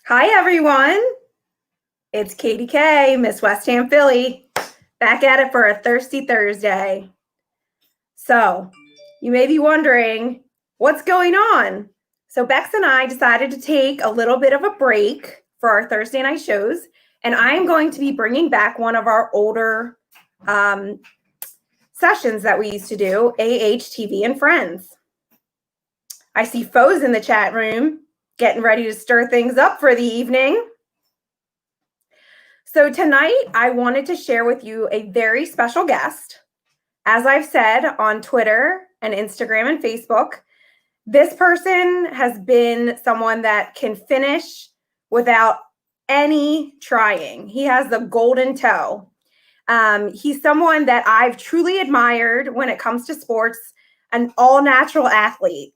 Hi, everyone. It's Katie K, Miss West Ham Philly, back at it for a Thirsty Thursday. So, you may be wondering, what's going on? So, Bex and I decided to take a little bit of a break for our Thursday night shows, and I'm going to be bringing back one of our older sessions that we used to do, AHTV and Friends. I see Foes in the chat room getting ready to stir things up for the evening. So tonight, I wanted to share with you a very special guest. As I've said on Twitter and Instagram and Facebook, this person has been someone that can finish without any trying. He has the golden toe. He's someone that I've truly admired when it comes to sports, an all-natural athlete,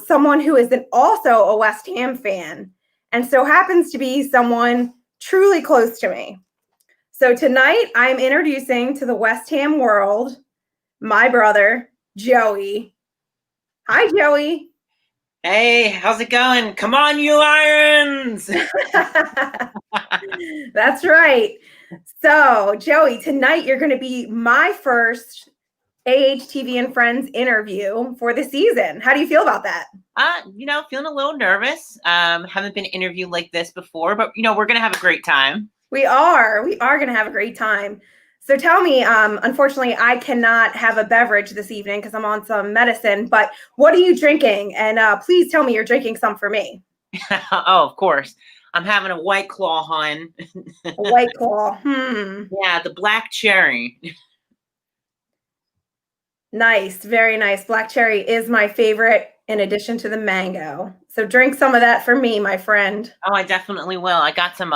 someone who is also a West Ham fan, and so happens to be someone truly close to me. So tonight I'm introducing to the West Ham world my brother, Joey. Hi, Joey. Hey, how's it going? Come on, you Irons! That's right. So, Joey, tonight you're going to be my first AHTV and Friends interview for the season. How do you feel about that? Feeling a little nervous. Haven't been interviewed like this before, but we're gonna have a great time. We are going to have a great time. So tell me, unfortunately, I cannot have a beverage this evening because I'm on some medicine, but what are you drinking? And please tell me you're drinking some for me. Oh, of course. I'm having a White Claw, hon. A White Claw. Yeah, the black cherry. Nice. Very nice. Black cherry is my favorite in addition to the mango. So drink some of that for me, my friend. Oh, I definitely will. I got some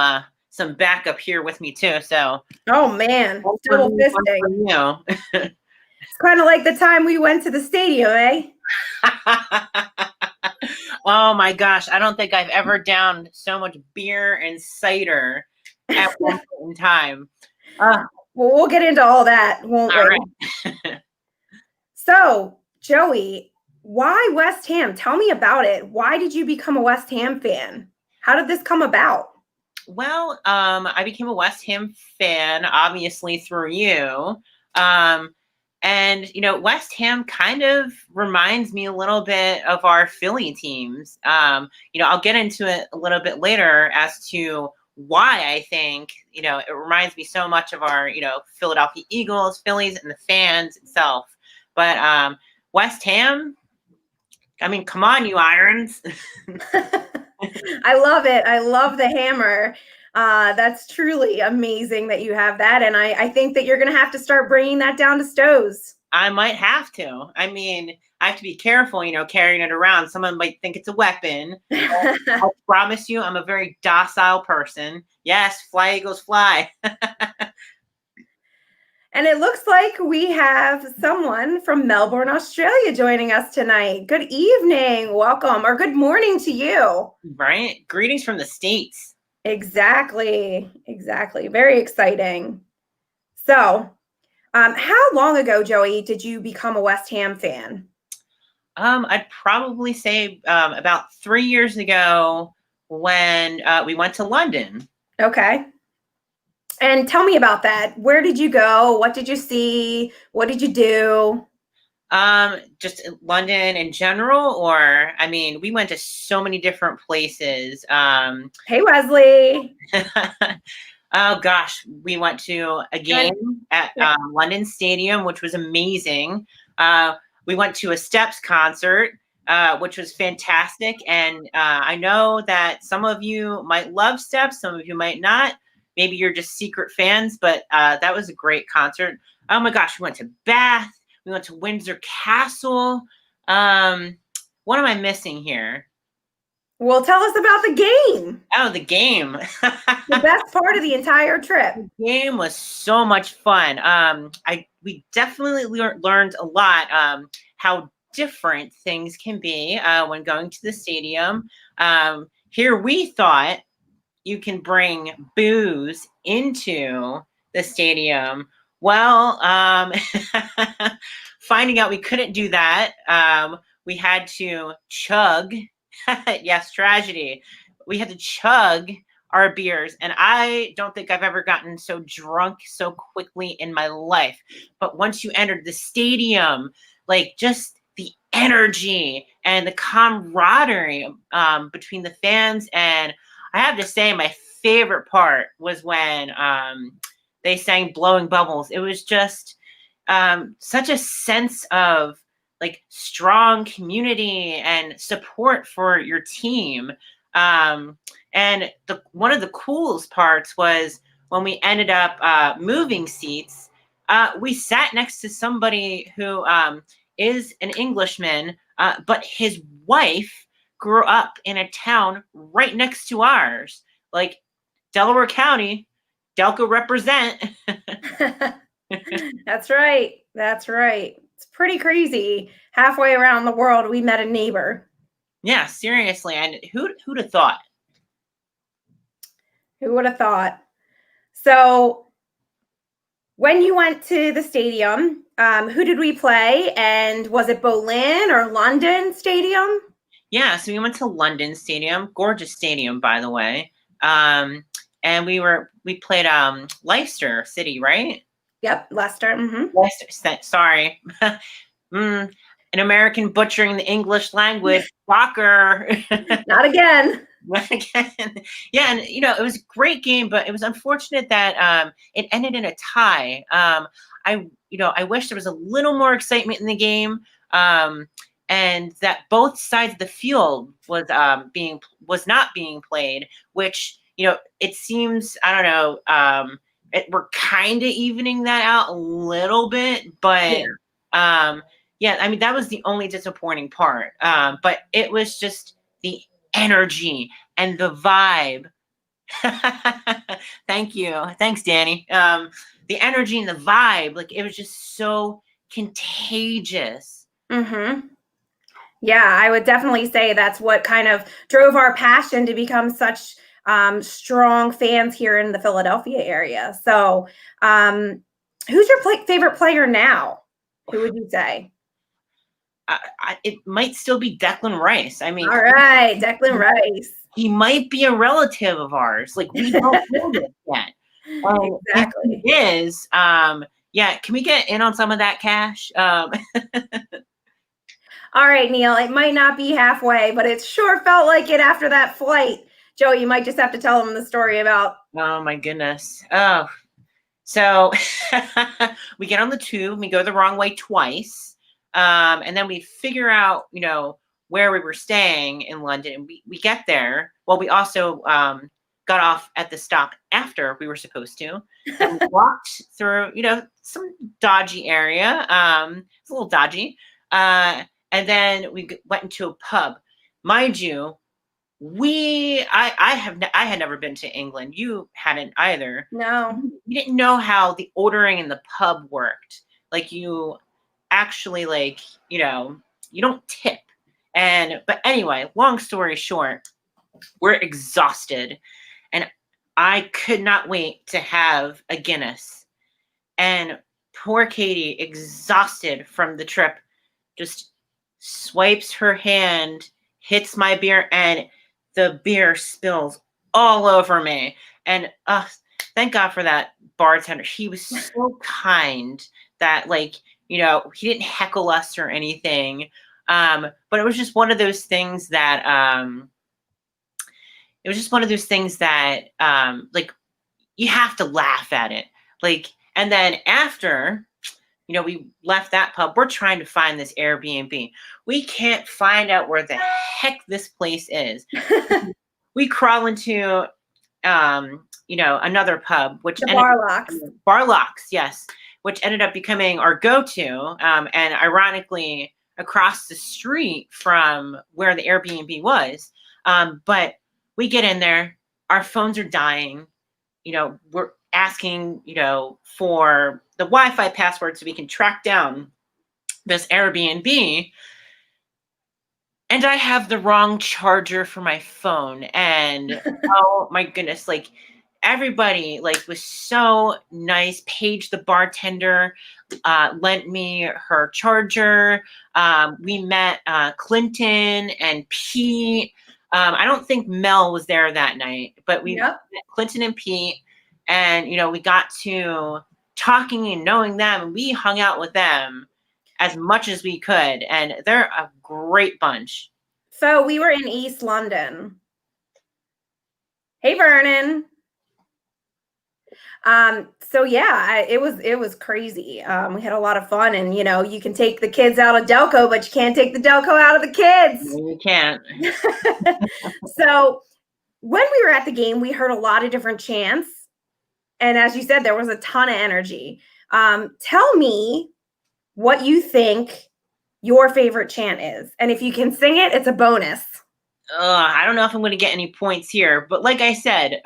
backup here with me too, so. Oh man, double fisting. It's kind of like the time we went to the stadium, eh? Oh my gosh, I don't think I've ever downed so much beer and cider at one point in time. Well, we'll get into all that, won't we? All right. So, Joey, why West Ham? Tell me about it. Why did you become a West Ham fan? How did this come about? Well, I became a West Ham fan, obviously, through you. And West Ham kind of reminds me a little bit of our Philly teams. I'll get into it a little bit later as to why I think, it reminds me so much of our, Philadelphia Eagles, Phillies, and the fans itself. But West Ham, I mean, come on, you Irons. I love it. I love the hammer. That's truly amazing that you have that. And I think that you're going to have to start bringing that down to Stowe's. I might have to. I mean, I have to be careful, carrying it around. Someone might think it's a weapon. I promise you, I'm a very docile person. Yes, fly, Eagles, fly. And it looks like we have someone from Melbourne, Australia joining us tonight. Good evening. Welcome. Or good morning to you. Right? Greetings from the States. Exactly. Very exciting. So, how long ago, Joey, did you become a West Ham fan? I'd probably say about 3 years ago when we went to London. Okay. And tell me about that. Where did you go? What did you see? What did you do? Just London in general, or I mean, we went to so many different places. Hey, Wesley. Oh gosh, we went to a game at London Stadium, which was amazing. We went to a Steps concert, which was fantastic. And I know that some of you might love Steps, some of you might not. Maybe you're just secret fans, but that was a great concert. Oh my gosh, we went to Bath. We went to Windsor Castle. What am I missing here? Well, tell us about the game. Oh, the game. The best part of the entire trip. The game was so much fun. We definitely learned a lot how different things can be when going to the stadium. Here we thought you can bring booze into the stadium. Well, finding out we couldn't do that, we had to chug. Yes, tragedy. we had to chug our beers, and I don't think I've ever gotten so drunk so quickly in my life. But once you entered the stadium, like just the energy and the camaraderie between the fans, and I have to say my favorite part was when they sang Blowing Bubbles. It was just such a sense of like strong community and support for your team. And one of the coolest parts was when we ended up moving seats. We sat next to somebody who is an Englishman, but his wife grew up in a town right next to ours, like Delaware County. Delco represent. That's right. That's right. It's pretty crazy. Halfway around the world, we met a neighbor. Yeah, seriously. And who'd have thought? Who would have thought? So, when you went to the stadium, who did we play? And was it Berlin or London Stadium? Yeah, so we went to London Stadium, gorgeous stadium, by the way. And we played Leicester City, right? Yep, Leicester. Mm-hmm. Leicester, sorry. An American butchering the English language. Shocker. Not again. Again. Yeah, and it was a great game, but it was unfortunate that it ended in a tie. I wish there was a little more excitement in the game. And that both sides of the field was not being played, which it seems, I don't know, we're kind of evening that out a little bit, but yeah, I mean that was the only disappointing part. But it was just the energy and the vibe. Thank you, thanks, Danny. The energy and the vibe, like it was just so contagious. Mm-hmm. Yeah, I would definitely say that's what kind of drove our passion to become such strong fans here in the Philadelphia area. So, who's your favorite player now? Who would you say? It might still be Declan Rice. I mean, All right, Declan Rice. He might be a relative of ours. Like we don't know this yet. Exactly. If he is, yeah, can we get in on some of that cash? All right, Neil, it might not be halfway, but it sure felt like it after that flight. Joe, you might just have to tell them the story about. Oh my goodness. Oh, so we get on the tube, we go the wrong way twice. And then we figure out, where we were staying in London. We get there. Well, we also got off at the stop after we were supposed to. And we walked through, some dodgy area. It's a little dodgy. And then we went into a pub. Mind you, I had never been to England. You hadn't either. No. We didn't know how the ordering in the pub worked. Like you actually you don't tip. But anyway, long story short, we're exhausted and I could not wait to have a Guinness. And poor Katie, exhausted from the trip, just swipes her hand, hits my beer, and the beer spills all over me. And thank God for that bartender. He was so kind that he didn't heckle us or anything. But it was just one of those things that you have to laugh at it. And then after, we left that pub, we're trying to find this Airbnb. We can't find out where the heck this place is. We crawl into, another pub, which Barlocks, yes, which ended up becoming our go-to. And ironically, across the street from where the Airbnb was. But we get in there, our phones are dying. We're asking, for the Wi-Fi password so we can track down this Airbnb. And I have the wrong charger for my phone. And oh my goodness, everybody was so nice. Paige, the bartender, lent me her charger. We met Clinton and Pete. I don't think Mel was there that night, but we Yep. met Clinton and Pete, and we got to talking and knowing them, and we hung out with them as much as we could, and they're a great bunch. So we were in East London. Hey, Vernon. So yeah, it was crazy. We had a lot of fun, and you can take the kids out of Delco, but you can't take the Delco out of the kids. No, you can't. So when we were at the game, we heard a lot of different chants, and as you said, there was a ton of energy. Tell me what you think your favorite chant is, and if you can sing it, it's a bonus. I don't know if I'm going to get any points here, but like I said,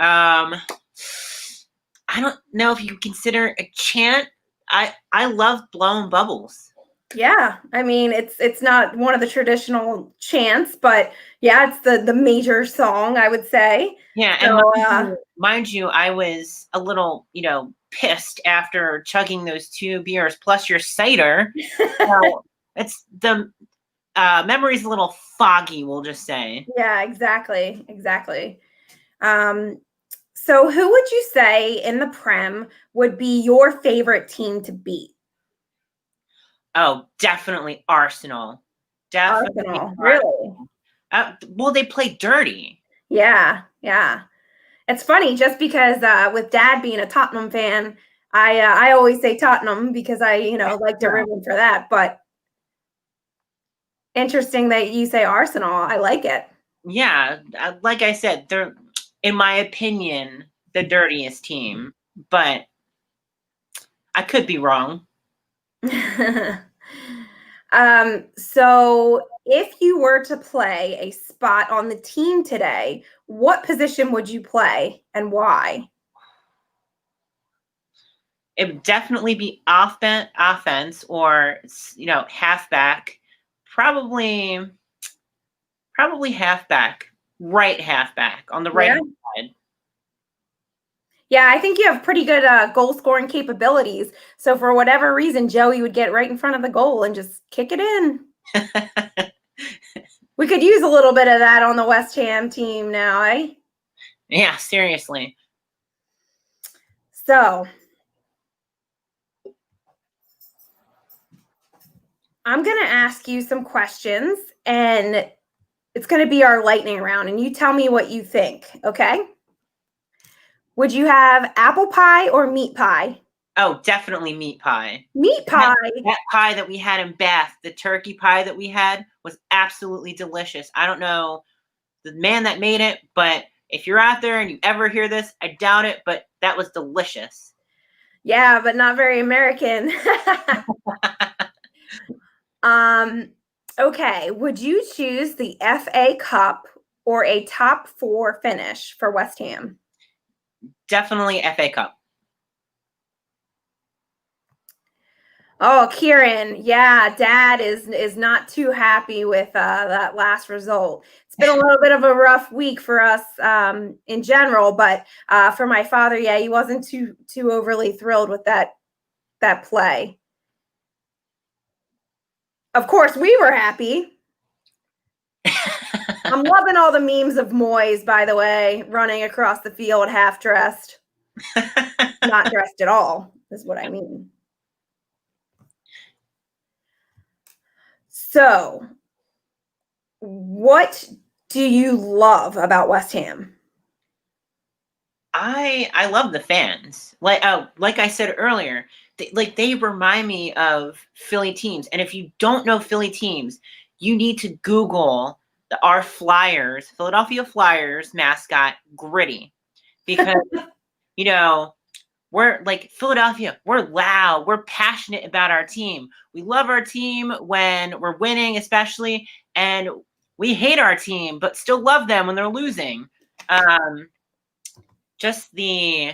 I don't know if you consider a chant. I love blowing bubbles. Yeah, I mean it's not one of the traditional chants, but yeah, it's the major song, I would say. Yeah, So, and mind you, I was a little, pissed after chugging those 2 beers plus your cider. So it's the memory's a little foggy, we'll just say. yeah, exactly. So who would you say in the Prem would be your favorite team to beat? Oh, definitely Arsenal. Definitely Arsenal, really? well, they play dirty. Yeah. It's funny just because with Dad being a Tottenham fan, I always say Tottenham because I like to root for that. But interesting that you say Arsenal. I like it. Yeah, like I said, they're, in my opinion, the dirtiest team, but I could be wrong. So if you were to play a spot on the team today, what position would you play and why? It would definitely be offense or halfback. Probably halfback, right halfback on the right side. Yeah, I think you have pretty good goal scoring capabilities. So for whatever reason, Joey would get right in front of the goal and just kick it in. We could use a little bit of that on the West Ham team now, eh? Yeah, seriously. So I'm going to ask you some questions, and it's going to be our lightning round, and you tell me what you think, okay? Would you have apple pie or meat pie? Oh, definitely meat pie. Meat pie? That pie that we had in Bath, the turkey pie that we had, was absolutely delicious. I don't know the man that made it, but if you're out there and you ever hear this, I doubt it, but that was delicious. Yeah, but not very American. Okay. Would you choose the FA Cup or a top 4 finish for West Ham? Definitely FA Cup. Oh, Kieran, yeah, Dad is not too happy with that last result. It's been a little bit of a rough week for us in general, but for my father, yeah, he wasn't too overly thrilled with that play. Of course, we were happy. I'm loving all the memes of Moyes, by the way, running across the field half dressed. Not dressed at all, is what I mean. So, what do you love about West Ham? I love the fans. Like I said earlier, they remind me of Philly teams. And if you don't know Philly teams, you need to Google our Flyers, Philadelphia Flyers mascot, Gritty, because we're like Philadelphia. We're loud. We're passionate about our team. We love our team when we're winning, especially, and we hate our team, but still love them when they're losing. Just the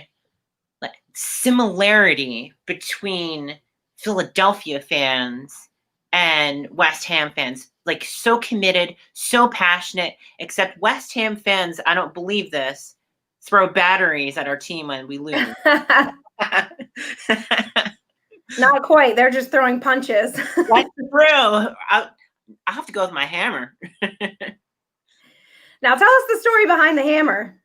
similarity between Philadelphia fans and West Ham fans, like so committed, so passionate, except West Ham fans, I don't believe this, throw batteries at our team when we lose. Not quite. They're just throwing punches. That's true. I'll have to go with my hammer. Now tell us the story behind the hammer.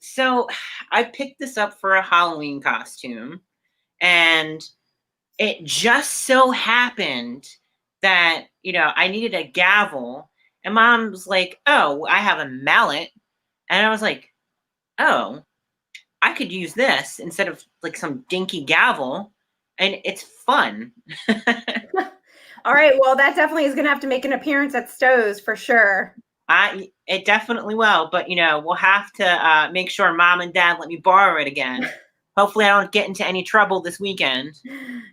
So I picked this up for a Halloween costume, and it just so happened that, I needed a gavel, and Mom's like, "Oh, I have a mallet." And I was like, "Oh, I could use this instead of like some dinky gavel." And it's fun. All right. Well, that definitely is going to have to make an appearance at Stowe's for sure. It definitely will, but we'll have to make sure Mom and Dad let me borrow it again. Hopefully I don't get into any trouble this weekend.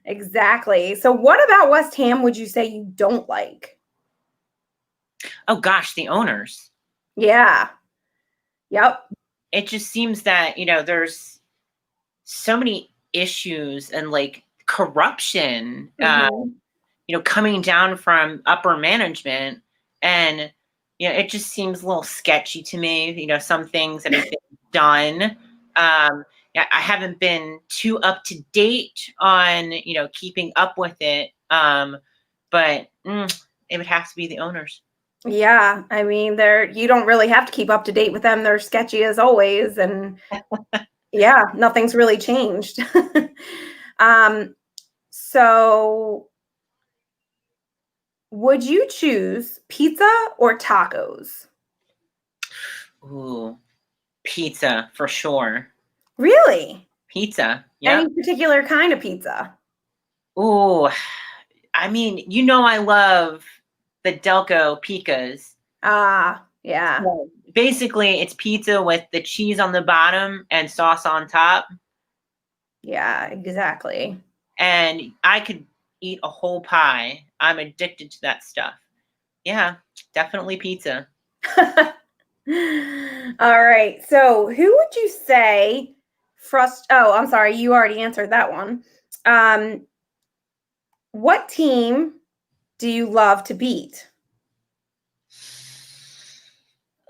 Exactly. So what about West Ham would you say you don't like? Oh gosh, the owners. Yeah. Yep. It just seems that, there's so many issues and like corruption, Mhm. coming down from upper management. And, it just seems a little sketchy to me, some things that have been done. Yeah, I haven't been too up to date on, keeping up with it. But it would have to be the owners. Yeah. I mean, you don't really have to keep up to date with them. They're sketchy as always. And yeah, nothing's really changed. So would you choose pizza or tacos? Ooh, pizza for sure. Really? Pizza. Any Yep. particular kind of pizza? Ooh, I mean, I love the Delco Picas. Ah, yeah. So basically, it's pizza with the cheese on the bottom and sauce on top. Yeah, exactly. And I could eat a whole pie. I'm addicted to that stuff. Yeah, definitely pizza. All right. So, who would you say Oh, I'm sorry, you already answered that one. Um, what team do you love to beat?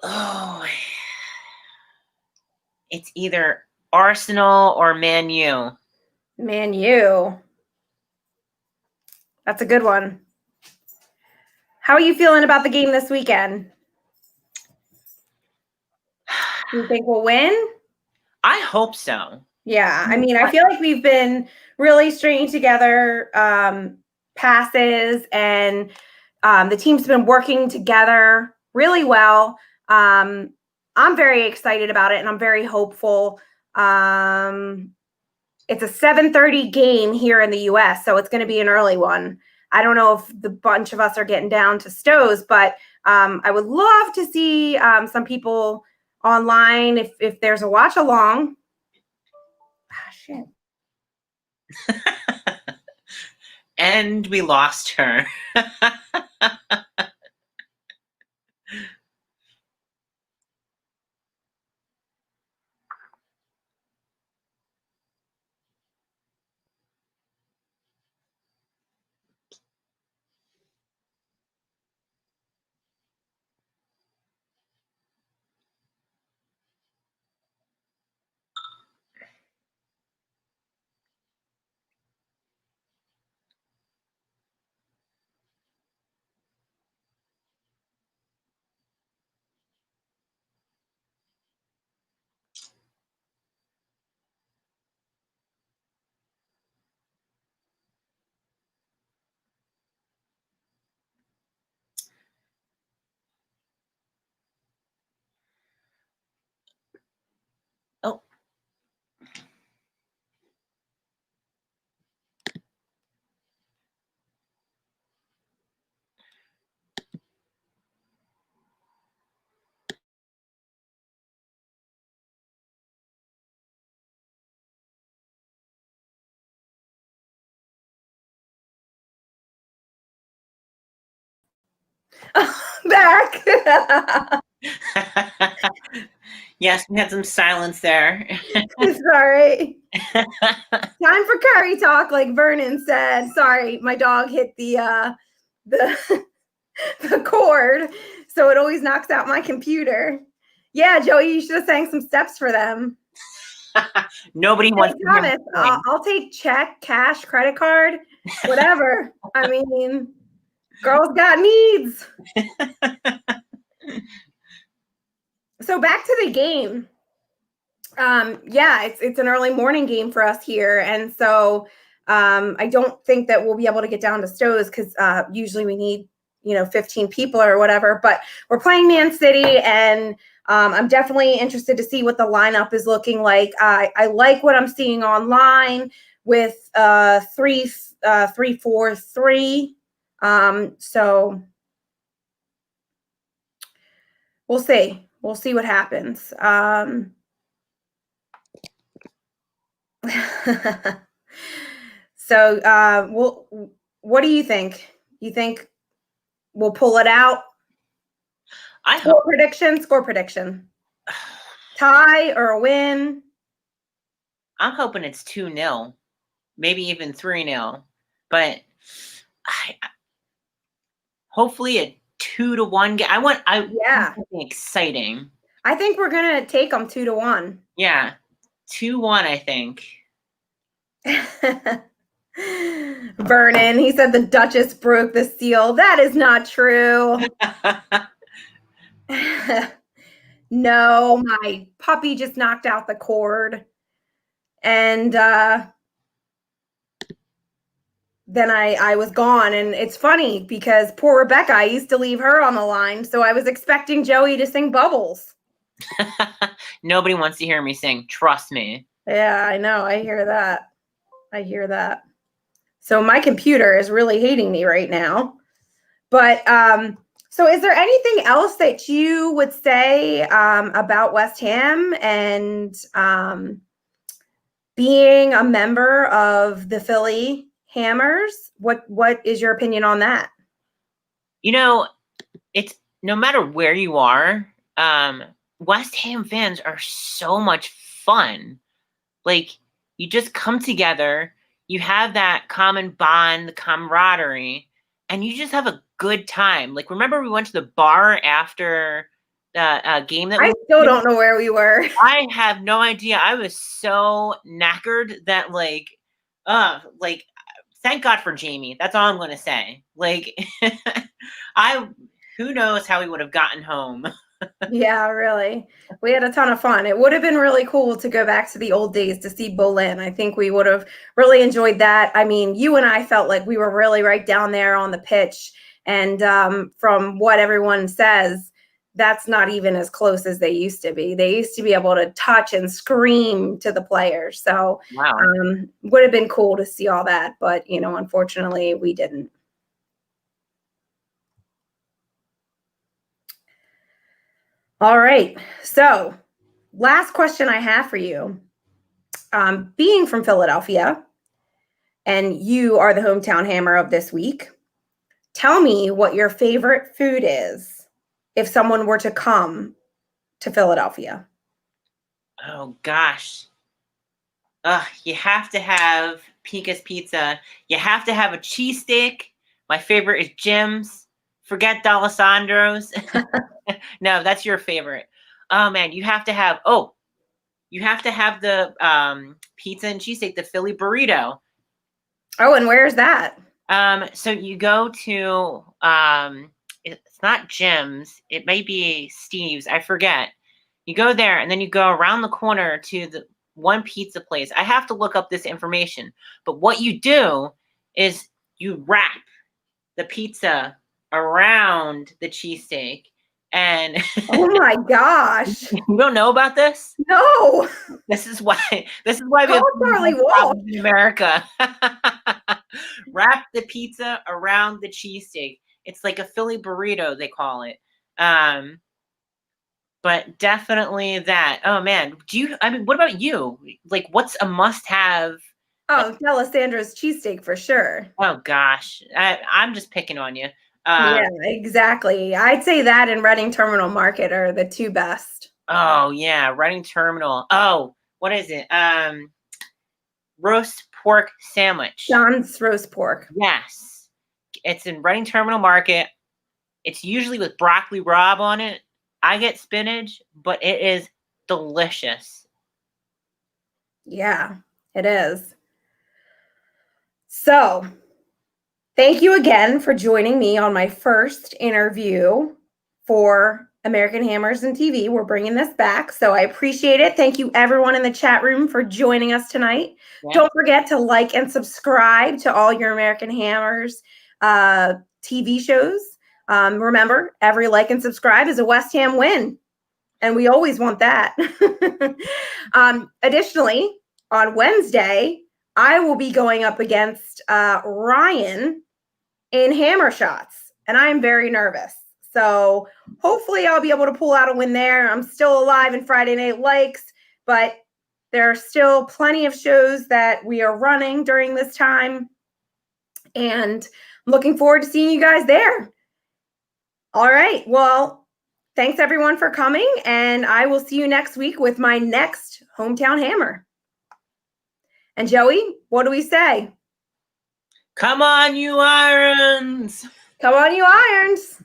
Oh, it's either Arsenal or Man U. Man U. That's a good one. How are you feeling about the game this weekend? Do you think we'll win? I hope so. Yeah, I mean, I feel like we've been really stringing together passes, and the team's been working together really well. I'm very excited about it, and I'm very hopeful. It's a 7:30 game here in the U.S., so it's going to be an early one. I don't know if the bunch of us are getting down to Stowe's, but I would love to see some people online if there's a watch along. Ah, shit. And we lost her. Oh. Back. Yes, we had some silence there. Sorry. Time for curry talk, like Vernon said. Sorry, my dog hit the the cord, so it always knocks out my computer. Yeah, Joey, you should have sang some steps for them. Nobody Hey, wants to hear me Thomas, sing. I'll take check, cash, credit card, whatever. I mean, girls got needs. So back to the game. Yeah, it's an early morning game for us here, and so I don't think that we'll be able to get down to Stowe's because usually we need 15 people or whatever. But we're playing Man City, and I'm definitely interested to see what the lineup is looking like. I like what I'm seeing online with 3-4-3. So we'll see. We'll see what happens. So, what do you think? You think we'll pull it out? I Score hope. prediction, score prediction. Tie or a win? I'm hoping it's 2-0, maybe even 3-0. But hopefully a 2-1 game. I want something exciting. I think we're gonna take them 2-1. Yeah, 2-1. I think. Vernon, he said the Duchess broke the seal. That is not true. No, my puppy just knocked out the cord. And then I was gone. And it's funny because poor Rebecca, I used to leave her on the line. So I was expecting Joey to sing Bubbles. Nobody wants to hear me sing. Trust me. Yeah, I know. I hear that. I hear that. So my computer is really hating me right now. But so is there anything else that you would say about West Ham and being a member of the Philly Hammers? What is your opinion on that? It's no matter where you are, West Ham fans are so much fun. Like, you just come together, you have that common bond, the camaraderie, and you just have a good time. Like, remember we went to the bar after the game that I still don't know where we were. I have no idea. I was so knackered that thank God for Jamie. That's all I'm going to say. Like, who knows how we would have gotten home. Yeah, really. We had a ton of fun. It would have been really cool to go back to the old days to see Bolin. I think we would have really enjoyed that. I mean, you and I felt like we were really right down there on the pitch. And from what everyone says, that's not even as close as they used to be. They used to be able to touch and scream to the players. So Wow. Would have been cool to see all that. But, unfortunately, we didn't. All right. So, last question I have for you. Being from Philadelphia, and you are the hometown hammer of this week, tell me what your favorite food is if someone were to come to Philadelphia. Oh, gosh. You have to have Pika's Pizza. You have to have a cheesesteak. My favorite is Jim's. Forget D'Alessandro's. No, that's your favorite. Oh man, you have to have the pizza and cheesesteak, the Philly burrito. Oh, and where's that? So you go to it's not Jim's, it may be Steve's, I forget. You go there and then you go around the corner to the one pizza place. I have to look up this information, but what you do is you wrap the pizza around the cheesesteak. And oh my gosh. You don't know about this? No. This is why we have Charlie Walsh in America. Wrap the pizza around the cheesesteak. It's like a Philly burrito, they call it. But definitely that. Oh man, what about you? Like, what's a must-have? Oh, D'Alessandro's cheesesteak for sure. Oh gosh, I'm just picking on you. Yeah, exactly. I'd say that and Reading Terminal Market are the two best. Oh yeah, Reading Terminal. Oh, what is it? Roast pork sandwich. John's roast pork. Yes, it's in Reading Terminal Market. It's usually with broccoli rabe on it. I get spinach, but it is delicious. Yeah, it is. So, thank you again for joining me on my first interview for American Hammers and TV. We're bringing this back, so I appreciate it. Thank you, everyone in the chat room, for joining us tonight. Yeah. Don't forget to like and subscribe to all your American Hammers TV shows. Remember, every like and subscribe is a West Ham win, and we always want that. Additionally, on Wednesday, I will be going up against Ryan in Hammer Shots, and I'm very nervous. So hopefully I'll be able to pull out a win there. I'm still alive in Friday Night Likes, but there are still plenty of shows that we are running during this time, and I'm looking forward to seeing you guys there. All right. Well, thanks everyone for coming, and I will see you next week with my next Hometown Hammer. And Joey, what do we say? Come on, you Irons! Come on, you Irons!